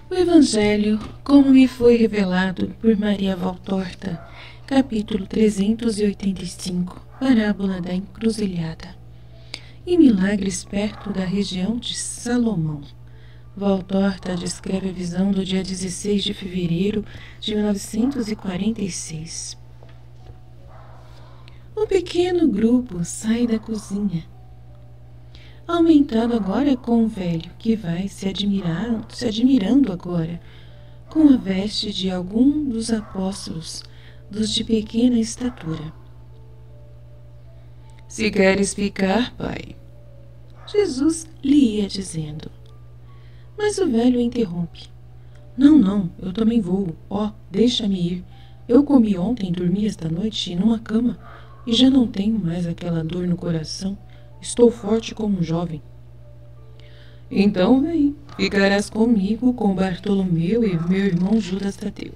O Evangelho, como me foi revelado por Maria Valtorta, capítulo 385, parábola da encruzilhada. E milagres perto da região de Salomão. Valtorta descreve a visão do dia 16 de fevereiro de 1946. Um pequeno grupo sai da cozinha, aumentado agora com o velho, que vai se admirando agora com a veste de algum dos apóstolos, dos de pequena estatura. Se queres ficar, pai, Jesus lhe ia dizendo. Mas o velho interrompe. Não, eu também vou. Deixa-me ir. Eu comi ontem, dormi esta noite numa cama e já não tenho mais aquela dor no coração. Estou forte como um jovem. Então vem, ficarás comigo com Bartolomeu e meu irmão Judas Tadeu.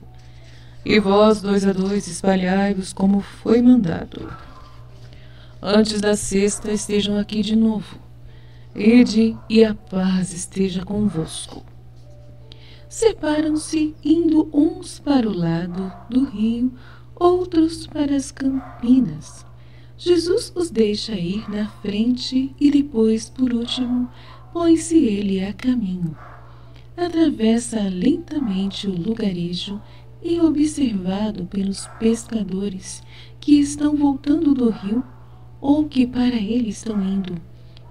E vós, 2 a 2, espalhai-vos como foi mandado. Antes da sexta estejam aqui de novo. Ide e a paz esteja convosco. Separam-se, indo uns para o lado do rio, outros para as campinas. Jesus os deixa ir na frente e depois, por último, põe-se ele a caminho. Atravessa lentamente o lugarejo e, observado pelos pescadores que estão voltando do rio ou que para ele estão indo,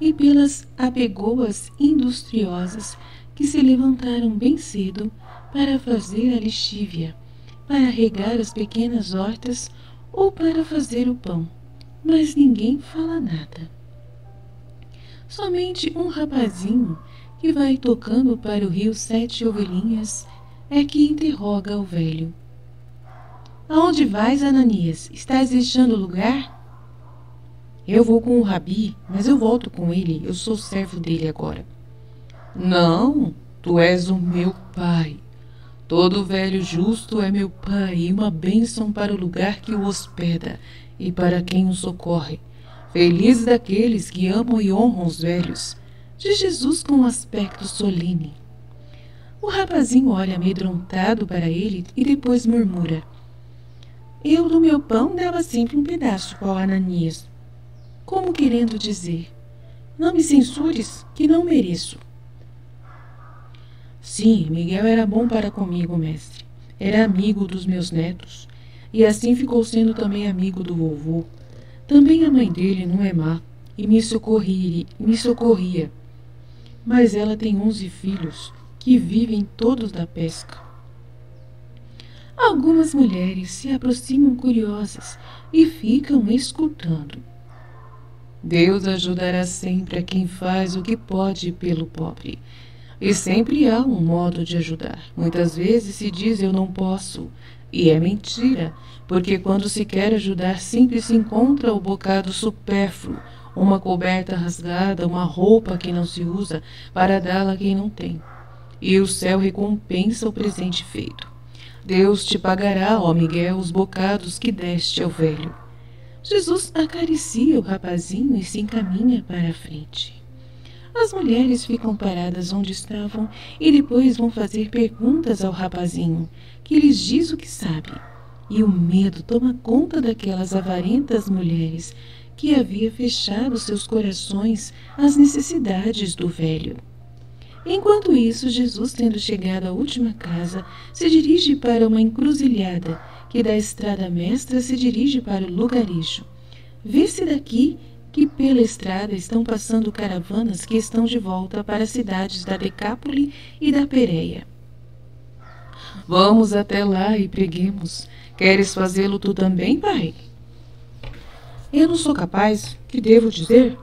e pelas apegoas industriosas que se levantaram bem cedo para fazer a lixívia, para regar as pequenas hortas ou para fazer o pão. Mas ninguém fala nada. Somente um rapazinho que vai tocando para o rio 7 ovelhinhas é que interroga o velho. Aonde vais, Ananias? Estás deixando o lugar? Eu vou com o Rabi, mas eu volto com ele. Eu sou servo dele agora. Não, tu és o meu pai. Todo velho justo é meu pai e uma bênção para o lugar que o hospeda e para quem o socorre. Felizes daqueles que amam e honram os velhos, diz Jesus com um aspecto solene. O rapazinho olha amedrontado para ele e depois murmura. Eu do meu pão dava sempre um pedaço para o Ananias. Como querendo dizer, não me censures, que não mereço. Sim, Miguel era bom para comigo, mestre. Era amigo dos meus netos. E assim ficou sendo também amigo do vovô. Também a mãe dele não é má e me socorria. Mas ela tem 11 filhos que vivem todos da pesca. Algumas mulheres se aproximam curiosas e ficam escutando. Deus ajudará sempre a quem faz o que pode pelo pobre. E sempre há um modo de ajudar. Muitas vezes se diz eu não posso. E é mentira, porque quando se quer ajudar sempre se encontra o bocado supérfluo, uma coberta rasgada, uma roupa que não se usa para dá-la a quem não tem. E o céu recompensa o presente feito. Deus te pagará, ó Miguel, os bocados que deste ao velho. Jesus acaricia o rapazinho e se encaminha para a frente. As mulheres ficam paradas onde estavam e depois vão fazer perguntas ao rapazinho, que lhes diz o que sabe. E o medo toma conta daquelas avarentas mulheres que havia fechado seus corações às necessidades do velho. Enquanto isso, Jesus, tendo chegado à última casa, se dirige para uma encruzilhada, que da estrada mestra se dirige para o lugarejo. Vê-se daqui que pela estrada estão passando caravanas que estão de volta para as cidades da Decápole e da Pérea. Vamos até lá e preguemos. Queres fazê-lo tu também, pai? Eu não sou capaz, que devo dizer?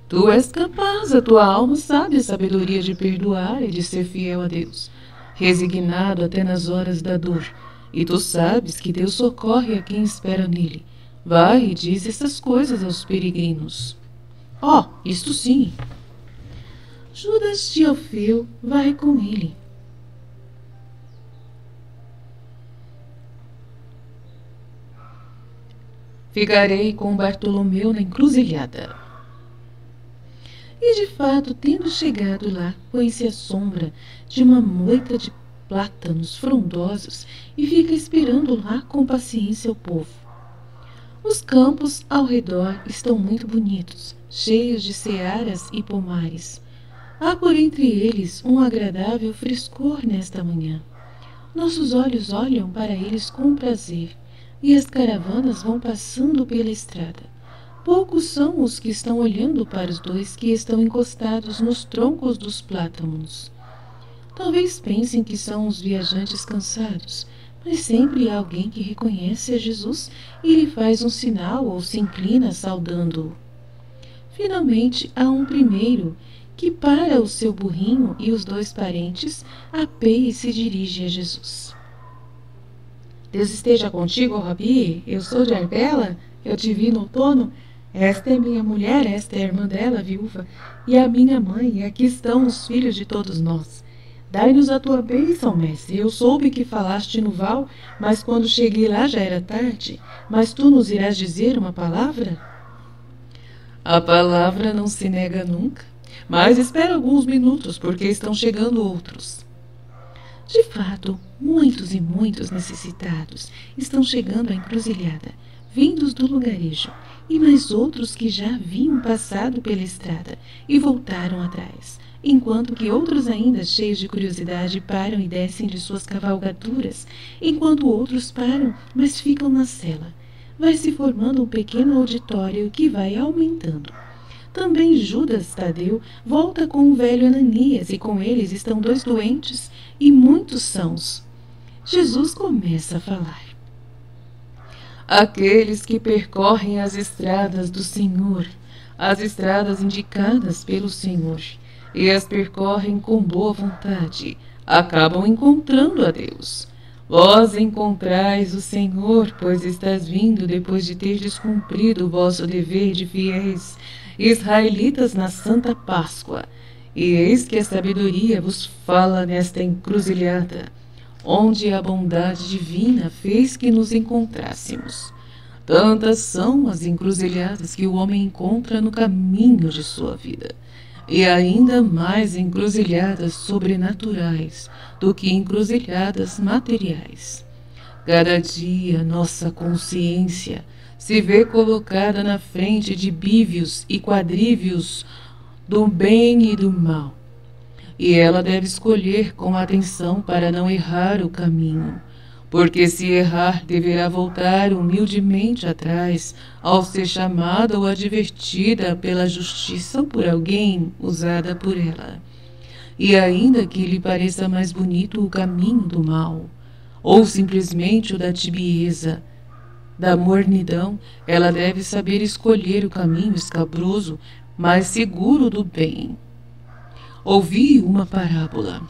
Tu és capaz, a tua alma sabe a sabedoria de perdoar e de ser fiel a Deus, resignado até nas horas da dor. E tu sabes que Deus socorre a quem espera nele. Vai e diz essas coisas aos peregrinos. Isto sim. Judas de Alfeu vai com ele. Ficarei com Bartolomeu na encruzilhada. E de fato, tendo chegado lá, põe-se à sombra de uma moita de plátanos frondosos e fica esperando lá com paciência o povo. Os campos ao redor estão muito bonitos, cheios de searas e pomares. Há por entre eles um agradável frescor nesta manhã. Nossos olhos olham para eles com prazer, e as caravanas vão passando pela estrada. Poucos são os que estão olhando para os dois que estão encostados nos troncos dos plátanos. Talvez pensem que são os viajantes cansados, mas sempre há alguém que reconhece a Jesus e lhe faz um sinal ou se inclina saudando-o. Finalmente, há um primeiro que para o seu burrinho e os dois parentes, apeia e se dirige a Jesus. Deus esteja contigo, Rabi. Eu sou de Arbela, eu te vi no outono. Esta é minha mulher, esta é a irmã dela, viúva, e a minha mãe, e aqui estão os filhos de todos nós. Dai-nos a tua bênção, mestre. Eu soube que falaste no val, mas quando cheguei lá já era tarde. Mas tu nos irás dizer uma palavra? A palavra não se nega nunca, mas espera alguns minutos, porque estão chegando outros. De fato, muitos e muitos necessitados estão chegando à encruzilhada, vindos do lugarejo, e mais outros que já haviam passado pela estrada e voltaram atrás, enquanto que outros ainda, cheios de curiosidade, param e descem de suas cavalgaduras, enquanto outros param, mas ficam na cela. Vai se formando um pequeno auditório que vai aumentando. Também Judas Tadeu volta com o velho Ananias, e com eles estão dois doentes e muitos sãos. Jesus começa a falar. Aqueles que percorrem as estradas do Senhor, as estradas indicadas pelo Senhor, e as percorrem com boa vontade, acabam encontrando a Deus. Vós encontrais o Senhor, pois estás vindo depois de terdes cumprido o vosso dever de fiéis israelitas na Santa Páscoa. E eis que a sabedoria vos fala nesta encruzilhada, onde a bondade divina fez que nos encontrássemos. Tantas são as encruzilhadas que o homem encontra no caminho de sua vida, e ainda mais encruzilhadas sobrenaturais do que encruzilhadas materiais. Cada dia nossa consciência se vê colocada na frente de bívios e quadrívios do bem e do mal, e ela deve escolher com atenção para não errar o caminho, porque se errar deverá voltar humildemente atrás ao ser chamada ou advertida pela justiça ou por alguém usada por ela. E ainda que lhe pareça mais bonito o caminho do mal, ou simplesmente o da tibieza, da mornidão, ela deve saber escolher o caminho escabroso, mais seguro do bem. Ouvi uma parábola.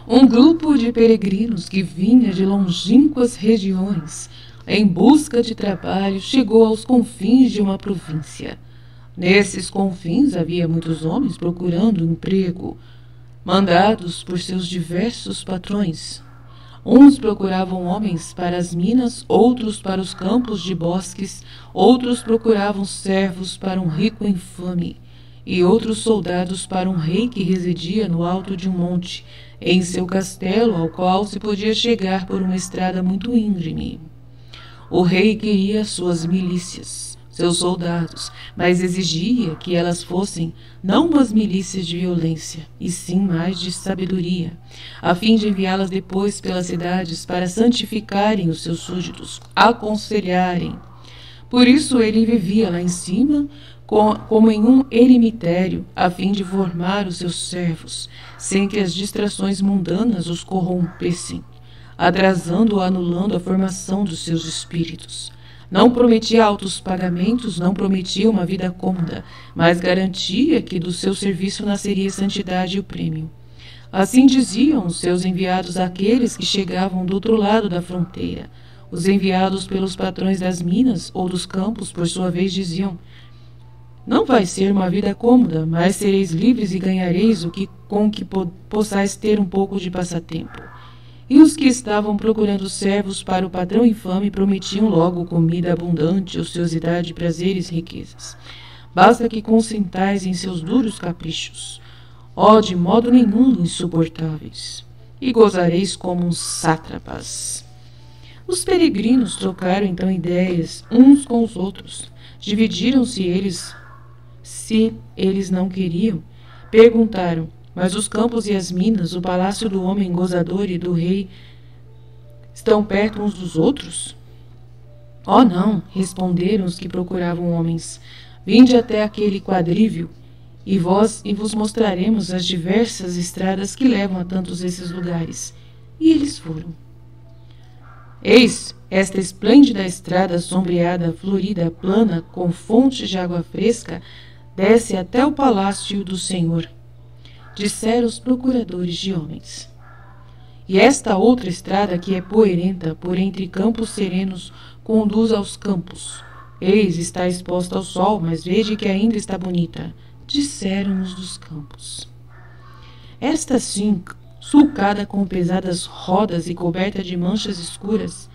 Um grupo de peregrinos que vinha de longínquas regiões em busca de trabalho chegou aos confins de uma província. Nesses confins havia muitos homens procurando emprego, mandados por seus diversos patrões. Uns procuravam homens para as minas, outros para os campos de bosques, outros procuravam servos para um rico infame, e outros soldados para um rei que residia no alto de um monte, em seu castelo, ao qual se podia chegar por uma estrada muito íngreme. O rei queria suas milícias, seus soldados, mas exigia que elas fossem não umas milícias de violência, e sim mais de sabedoria, a fim de enviá-las depois pelas cidades para santificarem os seus súditos, aconselharem. Por isso ele vivia lá em cima, como em um eremitério, a fim de formar os seus servos, sem que as distrações mundanas os corrompessem, atrasando ou anulando a formação dos seus espíritos. Não prometia altos pagamentos, não prometia uma vida cômoda, mas garantia que do seu serviço nasceria a santidade e o prêmio. Assim diziam os seus enviados àqueles que chegavam do outro lado da fronteira. Os enviados pelos patrões das minas ou dos campos, por sua vez, diziam: não vai ser uma vida cômoda, mas sereis livres e ganhareis com que possais ter um pouco de passatempo. E os que estavam procurando servos para o patrão infame prometiam logo comida abundante, ociosidade, prazeres e riquezas. basta que consentais em seus duros caprichos, de modo nenhum insuportáveis, e gozareis como uns sátrapas. Os peregrinos trocaram então ideias uns com os outros, dividiram-se se eles não queriam, perguntaram: mas os campos e as minas, o palácio do homem gozador e do rei, estão perto uns dos outros? Oh, não, responderam os que procuravam homens. Vinde até aquele quadrívio, e vos mostraremos as diversas estradas que levam a tantos esses lugares. E eles foram. Eis esta esplêndida estrada sombreada, florida, plana, com fontes de água fresca, desce até o palácio do Senhor, disseram os procuradores de homens. E esta outra estrada, que é poeirenta, por entre campos serenos, conduz aos campos. Eis, está exposta ao sol, mas vede que ainda está bonita, disseram os dos campos. Esta sim, sulcada com pesadas rodas e coberta de manchas escuras,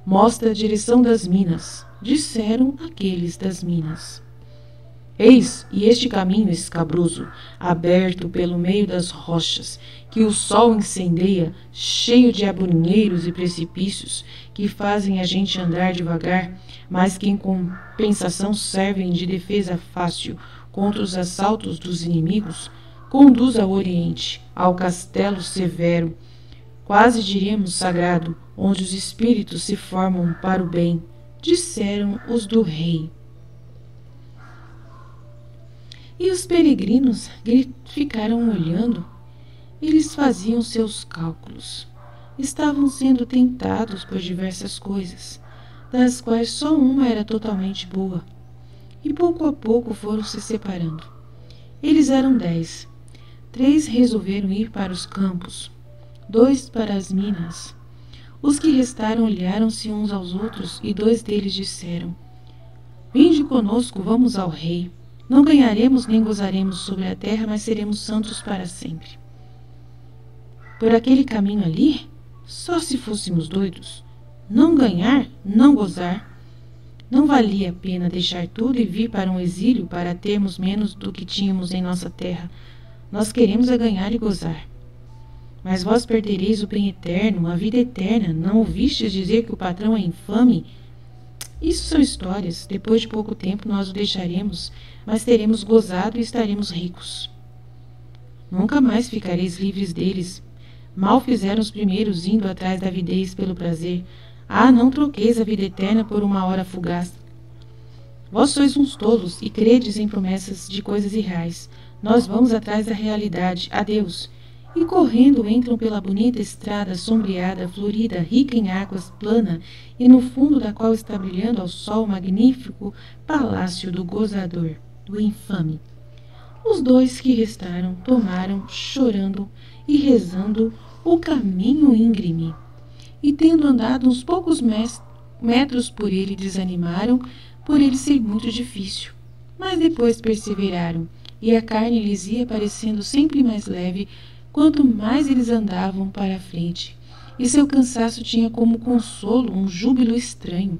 mostra a direção das minas, disseram aqueles das minas. Eis, e este caminho escabroso, aberto pelo meio das rochas, que o sol incendeia, cheio de abrunheiros e precipícios, que fazem a gente andar devagar, mas que em compensação servem de defesa fácil contra os assaltos dos inimigos, conduz ao Oriente, ao castelo severo, quase diremos sagrado, onde os espíritos se formam para o bem, disseram os do rei. E os peregrinos ficaram olhando. Eles faziam seus cálculos. Estavam sendo tentados por diversas coisas, das quais só uma era totalmente boa. E pouco a pouco foram se separando. Eles eram 10. 3 resolveram ir para os campos, 2 para as minas. Os que restaram olharam-se uns aos outros e 2 deles disseram: Vinde conosco, vamos ao rei. Não ganharemos nem gozaremos sobre a terra, mas seremos santos para sempre. Por aquele caminho ali, só se fôssemos doidos. Não ganhar, não gozar. Não valia a pena deixar tudo e vir para um exílio para termos menos do que tínhamos em nossa terra. Nós queremos é ganhar e gozar. Mas vós perdereis o bem eterno, a vida eterna. Não ouvistes dizer que o patrão é infame? Isso são histórias. Depois de pouco tempo nós o deixaremos, mas teremos gozado e estaremos ricos. Nunca mais ficareis livres deles. Mal fizeram os primeiros indo atrás da avidez pelo prazer. Não troqueis a vida eterna por uma hora fugaz. Vós sois uns tolos e credes em promessas de coisas irreais. Nós vamos atrás da realidade. Adeus. E correndo entram pela bonita estrada sombreada, florida, rica em águas, plana, e no fundo da qual está brilhando ao sol o magnífico palácio do gozador, do infame. Os 2 que restaram tomaram, chorando e rezando, o caminho íngreme, e tendo andado uns poucos metros por ele, desanimaram, por ele ser muito difícil. Mas depois perseveraram, e a carne lhes ia parecendo sempre mais leve, quanto mais eles andavam para a frente, e seu cansaço tinha como consolo um júbilo estranho.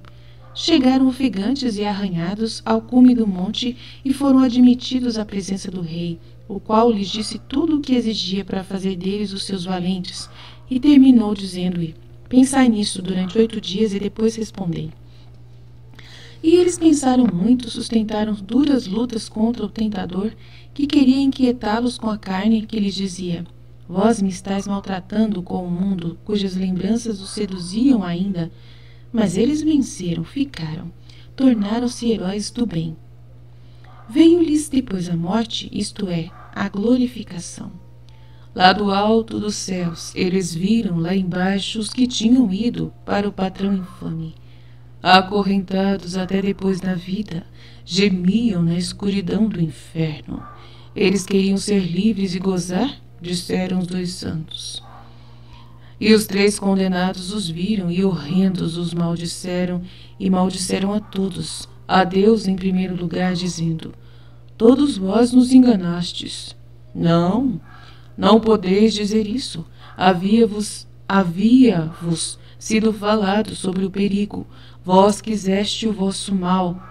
Chegaram ofegantes e arranhados ao cume do monte e foram admitidos à presença do rei, o qual lhes disse tudo o que exigia para fazer deles os seus valentes, e terminou dizendo-lhe: Pensai nisso durante 8 dias e depois respondei. E eles pensaram muito, sustentaram duras lutas contra o tentador, que queria inquietá-los com a carne, que lhes dizia: Vós me estáis maltratando com o mundo, cujas lembranças os seduziam ainda. Mas eles venceram, ficaram, tornaram-se heróis do bem. Veio-lhes depois a morte, isto é, a glorificação. Lá do alto dos céus, eles viram lá embaixo os que tinham ido para o patrão infame. Acorrentados até depois da vida, gemiam na escuridão do inferno. Eles queriam ser livres e gozar, disseram os 2 santos. E os 3 condenados os viram, e horrendos os maldiceram, e maldiceram a todos, a Deus em primeiro lugar, dizendo: Todos vós nos enganastes. Não podeis dizer isso. Havia-vos sido falado sobre o perigo. Vós quiseste o vosso mal.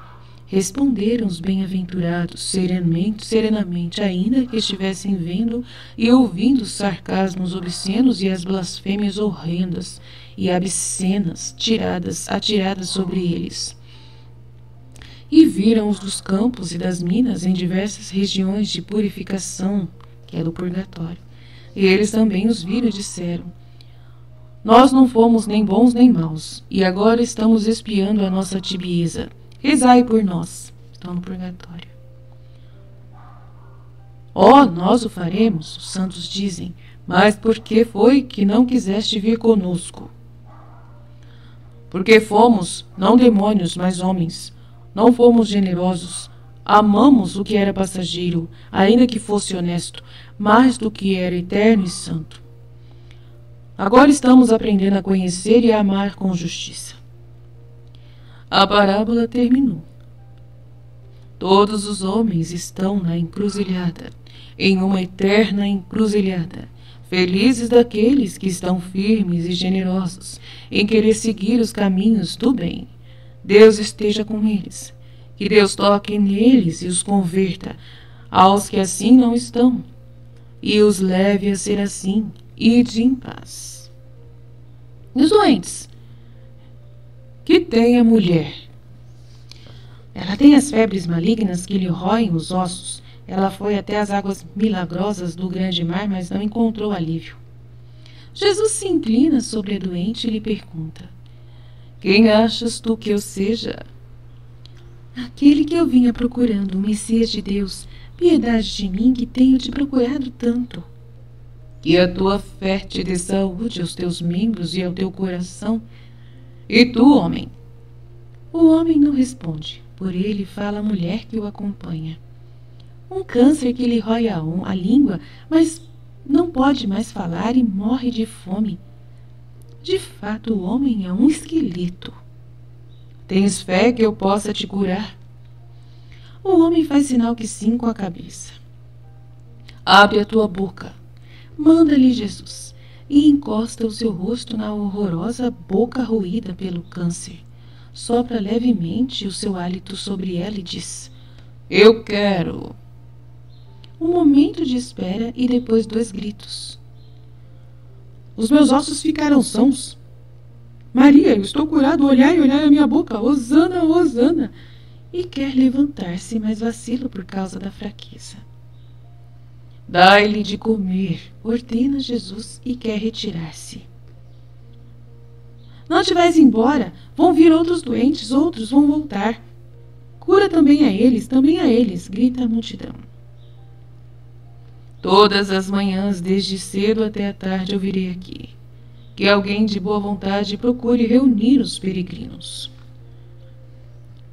Responderam os bem-aventurados serenamente, ainda que estivessem vendo e ouvindo os sarcasmos obscenos e as blasfêmias horrendas e obscenas atiradas sobre eles. E viram-os dos campos e das minas em diversas regiões de purificação, que é do purgatório. E eles também os viram e disseram: nós não fomos nem bons nem maus, e agora estamos expiando a nossa tibieza. Rezai por nós. Estão no purgatório. Nós o faremos, os santos dizem, mas por que foi que não quiseste vir conosco? Porque fomos, não demônios, mas homens. Não fomos generosos. Amamos o que era passageiro, ainda que fosse honesto, mais do que era eterno e santo. Agora estamos aprendendo a conhecer e a amar com justiça. A parábola terminou. Todos os homens estão na encruzilhada, em uma eterna encruzilhada. Felizes daqueles que estão firmes e generosos em querer seguir os caminhos do bem. Deus esteja com eles. Que Deus toque neles e os converta aos que assim não estão, e os leve a ser assim, ide em paz. E os doentes? Que tem a mulher? Ela tem as febres malignas que lhe roem os ossos. Ela foi até as águas milagrosas do grande mar, mas não encontrou alívio. Jesus se inclina sobre a doente e lhe pergunta: quem achas tu que eu seja? Aquele que eu vinha procurando, o Messias de Deus. Piedade de mim, que tenho te procurado tanto. Que a tua fé te dê saúde aos teus membros e ao teu coração. E tu, homem? O homem não responde. Por ele fala a mulher que o acompanha. Um câncer que lhe rói a língua, mas não pode mais falar e morre de fome. De fato, o homem é um esqueleto. Tens fé que eu possa te curar? O homem faz sinal que sim com a cabeça. Abre a tua boca. Manda-lhe Jesus. E encosta o seu rosto na horrorosa boca roída pelo câncer. Sopra levemente o seu hálito sobre ela e diz: eu quero. Um momento de espera e depois 2 gritos. Os meus ossos ficaram sãos. Maria, eu estou curado, olhai a minha boca, hosana, hosana. E quer levantar-se, mas vacila por causa da fraqueza. Dai-lhe de comer, ordena Jesus, e quer retirar-se. Não te vais embora, vão vir outros doentes, outros vão voltar. Cura também a eles, grita a multidão. Todas as manhãs, desde cedo até a tarde, eu virei aqui. Que alguém de boa vontade procure reunir os peregrinos.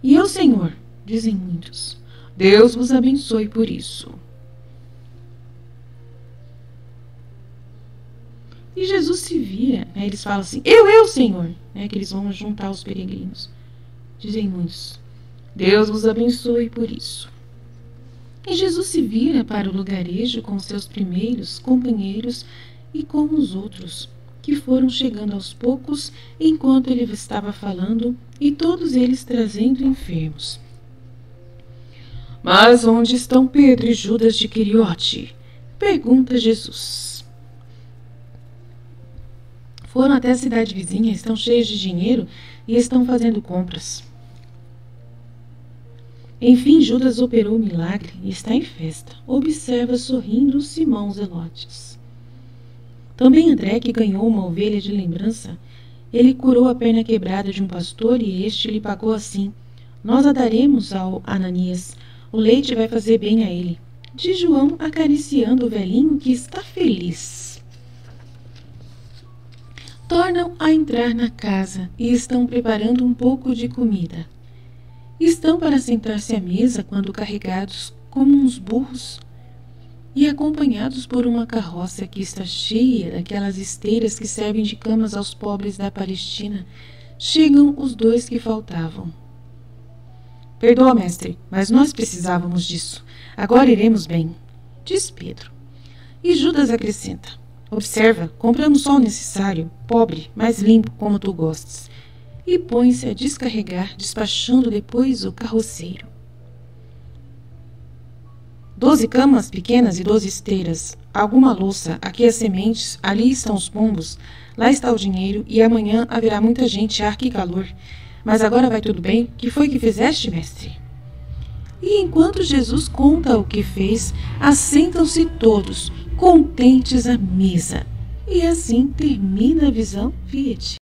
E eu, Senhor, dizem muitos, Deus vos abençoe por isso. E Jesus se vira, eles falam assim, eu, Senhor, que eles vão juntar os peregrinos. Dizem muitos, Deus vos abençoe por isso. E Jesus se vira para o lugarejo com seus primeiros companheiros e com os outros, que foram chegando aos poucos enquanto ele estava falando, e todos eles trazendo enfermos. Mas onde estão Pedro e Judas de Queriote? Pergunta Jesus. Foram até a cidade vizinha, estão cheios de dinheiro e estão fazendo compras. Enfim, Judas operou o milagre e está em festa. Observa sorrindo Simão Zelotes. Também André, que ganhou uma ovelha de lembrança, ele curou a perna quebrada de um pastor e este lhe pagou assim: nós a daremos ao Ananias, o leite vai fazer bem a ele. De João acariciando o velhinho que está feliz. Tornam a entrar na casa e estão preparando um pouco de comida. Estão para sentar-se à mesa quando carregados como uns burros e acompanhados por uma carroça que está cheia daquelas esteiras que servem de camas aos pobres da Palestina, chegam os 2 que faltavam. Perdoa, mestre, mas nós precisávamos disso. Agora iremos bem, diz Pedro. E Judas acrescenta: observa, compramos só o necessário, pobre, mas limpo como tu gostas. e põe-se a descarregar, despachando depois o carroceiro. 12 camas pequenas e 12 esteiras, alguma louça, aqui as sementes, ali estão os pombos, lá está o dinheiro, e amanhã haverá muita gente, ar que calor. Mas agora vai tudo bem? Que foi que fizeste, mestre? E enquanto Jesus conta o que fez, assentam-se todos, contentes à mesa. E assim termina a visão Fiat.